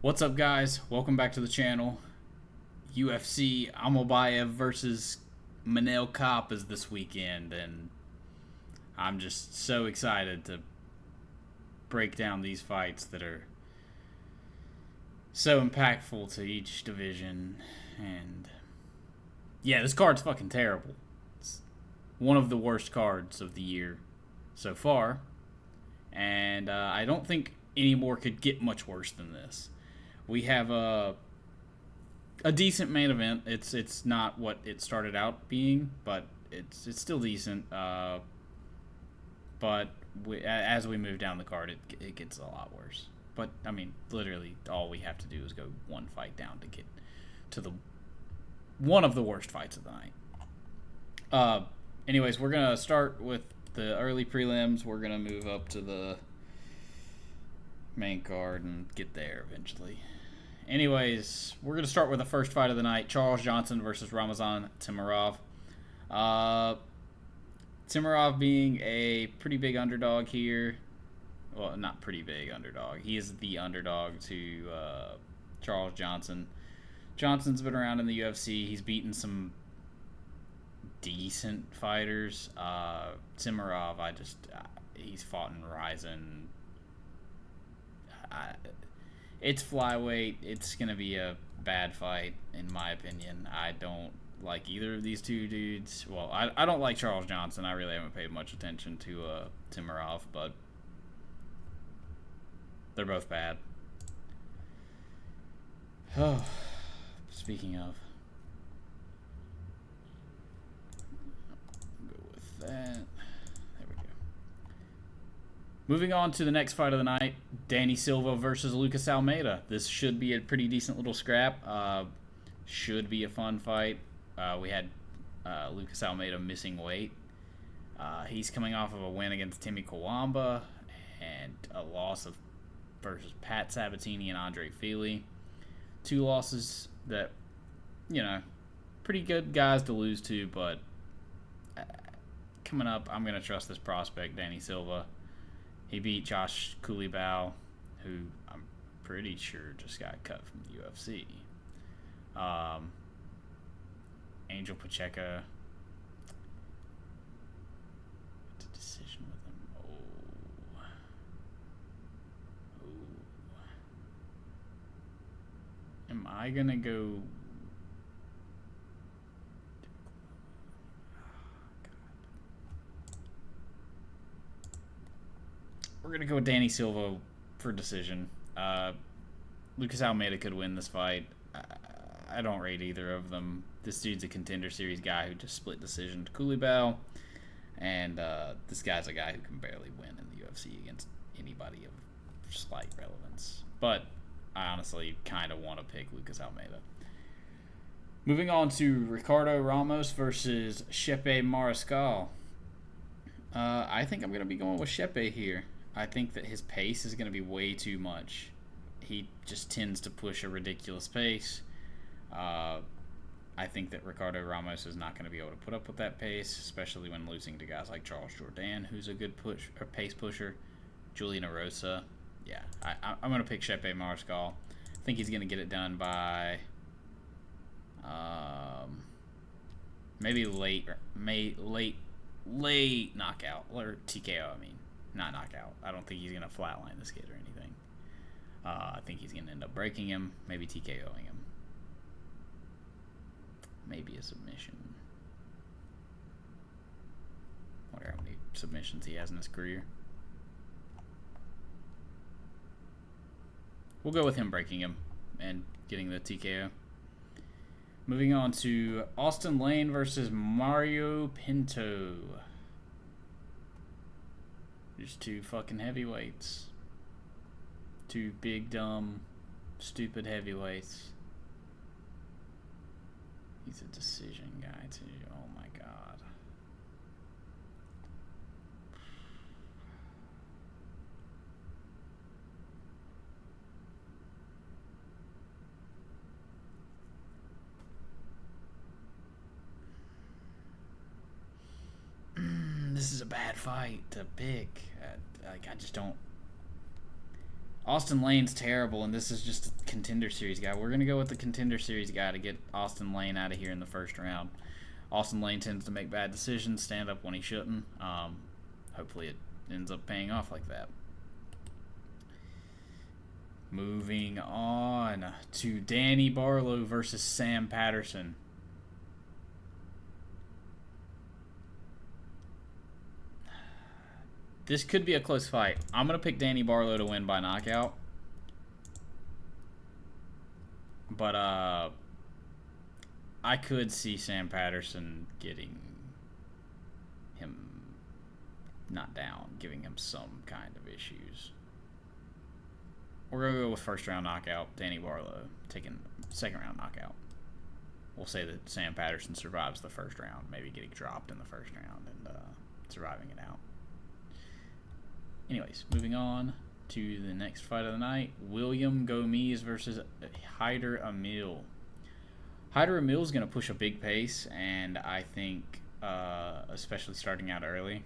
What's up, guys? Welcome back to the channel. UFC Almabayev versus Kape is this weekend, and I'm just so excited to break down these fights that are so impactful to each division. And yeah, this card's fucking terrible. It's one of the worst cards of the year so far, and I don't think any more could get much worse than this. We have a decent main event. It's not what it started out being, but it's still decent. But as we move down the card, it gets a lot worse. But I mean, literally, all we have to do is go one fight down to get to the one of the worst fights of the night. Anyways, we're gonna start with the early prelims. We're gonna move up to the main card and get there eventually. Anyways, we're going to start with the first fight of the night, Charles Johnson versus Ramazan Timurov. Timurov being a pretty big underdog here. Well, not pretty big underdog. He is the underdog to Charles Johnson. Johnson's been around in the UFC. He's beaten some decent fighters. Timurov, he's fought in Ryzen. It's flyweight. It's going to be a bad fight, in my opinion. I don't like either of these two dudes. Well, I don't like Charles Johnson. I really haven't paid much attention to Timurov, but they're both bad. Oh, speaking of, go with that. Moving on to the next fight of the night, Danny Silva versus Lucas Almeida. This should be a pretty decent little scrap. Should be a fun fight. We had Lucas Almeida missing weight. He's coming off of a win against Timmy Kawamba and a loss versus Pat Sabatini and Andre Fili. Two losses that, pretty good guys to lose to, but coming up, I'm going to trust this prospect, Danny Silva. He beat Josh Coulibaly, who I'm pretty sure just got cut from the UFC. Angel Pacheco. It's a decision with him. Am I going to go... We're going to go with Danny Silva for decision. Lucas Almeida could win this fight. I don't rate either of them. This dude's a Contender Series guy who just split decision to Coulibaly. And this guy's a guy who can barely win in the UFC against anybody of slight relevance. But I honestly kind of want to pick Lucas Almeida. Moving on to Ricardo Ramos versus Shepe Mariscal. I think I'm going to be going with Shepe here. I think that his pace is going to be way too much. He just tends to push a ridiculous pace. I think that Ricardo Ramos is not going to be able to put up with that pace, especially when losing to guys like Charles Jourdain, who's a good pace pusher. Julian Erosa. Yeah, I'm going to pick Shepe Mariscal. I think he's going to get it done by maybe late knockout, or TKO, I mean. Not knockout. I don't think he's going to flatline this kid or anything. I think he's going to end up breaking him, maybe TKOing him. Maybe a submission. Wonder how many submissions he has in his career. We'll go with him breaking him and getting the TKO. Moving on to Austin Lane versus Mario Pinto. Just two fucking heavyweights. Two big, dumb, stupid heavyweights. He's a decision guy, too. Oh, my God. This is a bad fight to pick. I just don't... Austin Lane's terrible, and this is just a Contender Series guy. We're going to go with the Contender Series guy to get Austin Lane out of here in the first round. Austin Lane tends to make bad decisions, stand up when he shouldn't. Hopefully it ends up paying off like that. Moving on to Danny Barlow versus Sam Patterson. This could be a close fight. I'm going to pick Danny Barlow to win by knockout. But I could see Sam Patterson getting him not down, giving him some kind of issues. We're going to go with first round knockout, Danny Barlow, taking second round knockout. We'll say that Sam Patterson survives the first round, maybe getting dropped in the first round and surviving it out. Anyways, moving on to the next fight of the night. William Gomes versus Hyder Emil. Hyder Emil is going to push a big pace, and I think, especially starting out early,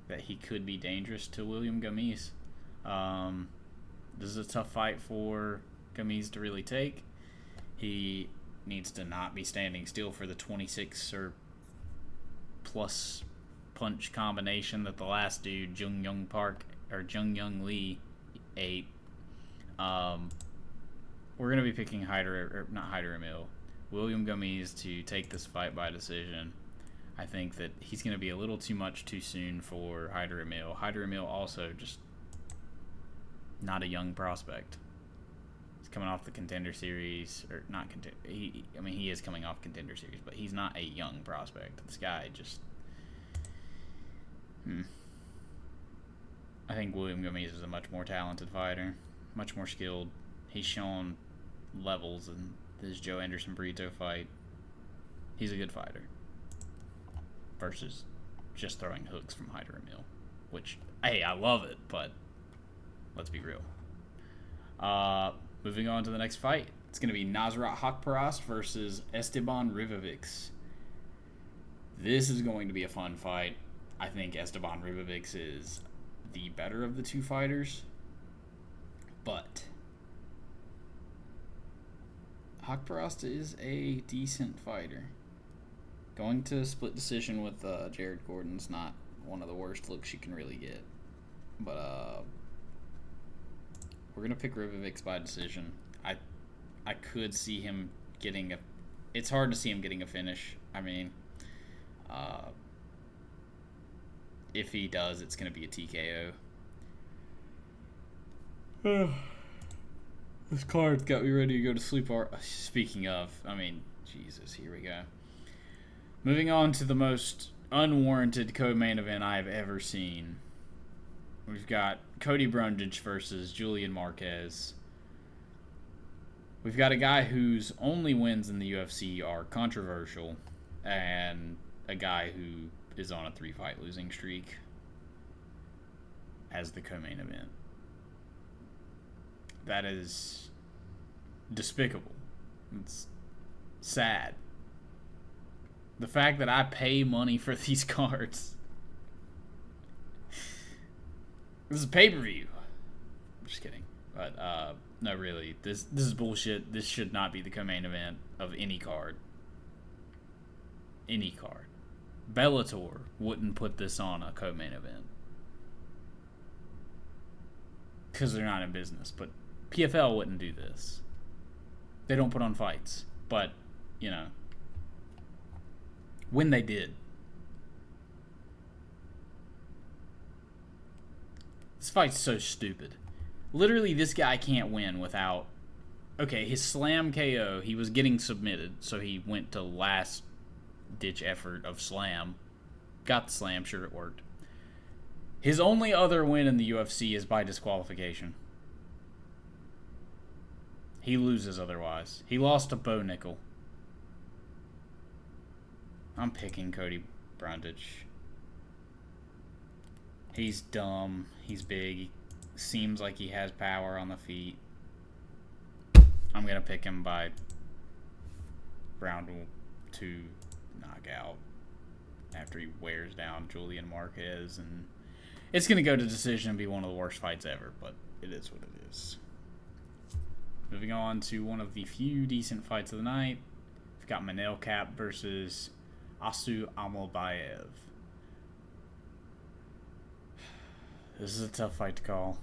that he could be dangerous to William Gomes. This is a tough fight for Gomes to really take. He needs to not be standing still for the 26 or plus punch combination that the last dude, Jung Young Lee, ate. We're going to be picking Hyder Emil, William Gomes to take this fight by decision. I think that he's going to be a little too much too soon for Hyder Emil. Hyder Emil also just not a young prospect. He's coming off the Contender Series, or not contender. He is coming off Contender Series, but he's not a young prospect. This guy just. I think William Gomes is a much more talented fighter, much more skilled. He's shown levels in this Joe Anderson Brito fight. He's a good fighter. Versus just throwing hooks from Hyder Emil, which, hey, I love it, but let's be real. Moving on to the next fight. It's going to be Nasrat Haqparast versus Esteban Ribovics. This is going to be a fun fight. I think Esteban Ribovics is the better of the two fighters, but Haqparast is a decent fighter. Going to split decision with Jared Gordon's not one of the worst looks you can really get, but we're gonna pick Ribovics by decision. I could see him getting a. It's hard to see him getting a finish. I mean, if he does, it's gonna be a TKO. This card's got me ready to go to sleep. Speaking of, Jesus, here we go. Moving on to the most unwarranted co-main event I've ever seen. We've got Cody Brundage versus Julian Marquez. We've got a guy whose only wins in the UFC are controversial, and a guy who is on a 3-fight losing streak as the co-main event. That is despicable. It's sad. The fact that I pay money for these cards. This is pay-per-view. I'm just kidding. But, no, really. This is bullshit. This should not be the co-main event of any card. Any card. Bellator wouldn't put this on a co-main event. Because they're not in business. But PFL wouldn't do this. They don't put on fights. But, when they did. This fight's so stupid. Literally, this guy can't win without... Okay, his slam KO, he was getting submitted, so he went to last-ditch effort of slam. Got the slam, sure it worked. His only other win in the UFC is by disqualification. He loses otherwise. He lost to Bo Nickel. I'm picking Cody Brundage. He's dumb. He's big. He seems like he has power on the feet. I'm going to pick him by round 2 knockout after he wears down Julian Marquez. And it's going to go to decision and be one of the worst fights ever, but it is what it is. Moving on to one of the few decent fights of the night. We've got Kape versus Almabayev. This is a tough fight to call.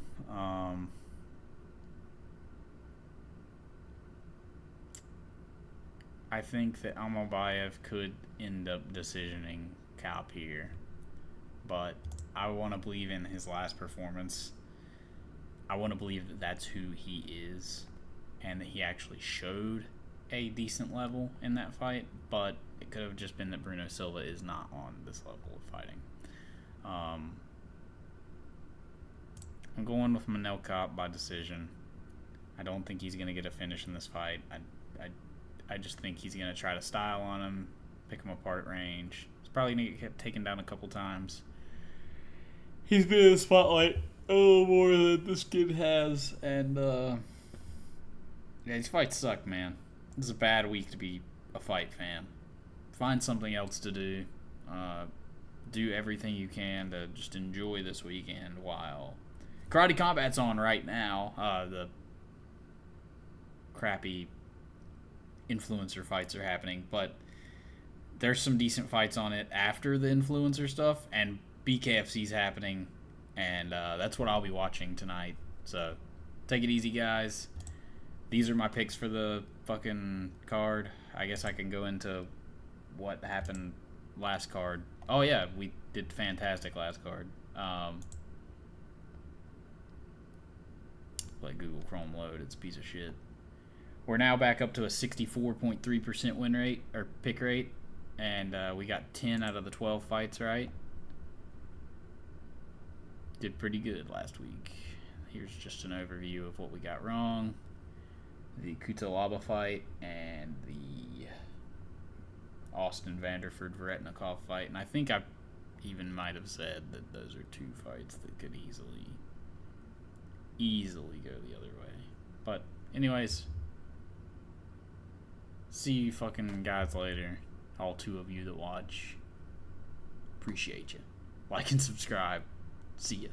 I think that Almabayev could end up decisioning Kape here, but I want to believe in his last performance. I want to believe that that's who he is and that he actually showed a decent level in that fight, but it could have just been that Bruno Silva is not on this level of fighting. I'm going with Kape by decision. I don't think he's going to get a finish in this fight. I just think he's going to try to style on him, pick him apart range. He's probably going to get taken down a couple times. He's been in the spotlight a little more than this kid has, and yeah, these fights suck, man. This is a bad week to be a fight fan. Find something else to do. Do everything you can to just enjoy this weekend while Karate Combat's on right now. The crappy influencer fights are happening, but there's some decent fights on it after the influencer stuff, and BKFC's happening, and that's what I'll be watching tonight. So take it easy, guys. These are my picks for the fucking card. I guess I can go into what happened last card. Oh yeah, we did fantastic last card. Let Google Chrome load. It's a piece of shit. We're now back up to a 64.3% win rate, or pick rate, and we got 10 out of the 12 fights right. Did pretty good last week. Here's just an overview of what we got wrong. The Kutalaba fight and the Austin Vanderford Varetnikov fight, and I think I even might have said that those are two fights that could easily go the other way. But anyways, see you fucking guys later. All two of you that watch. Appreciate you. Like and subscribe. See ya.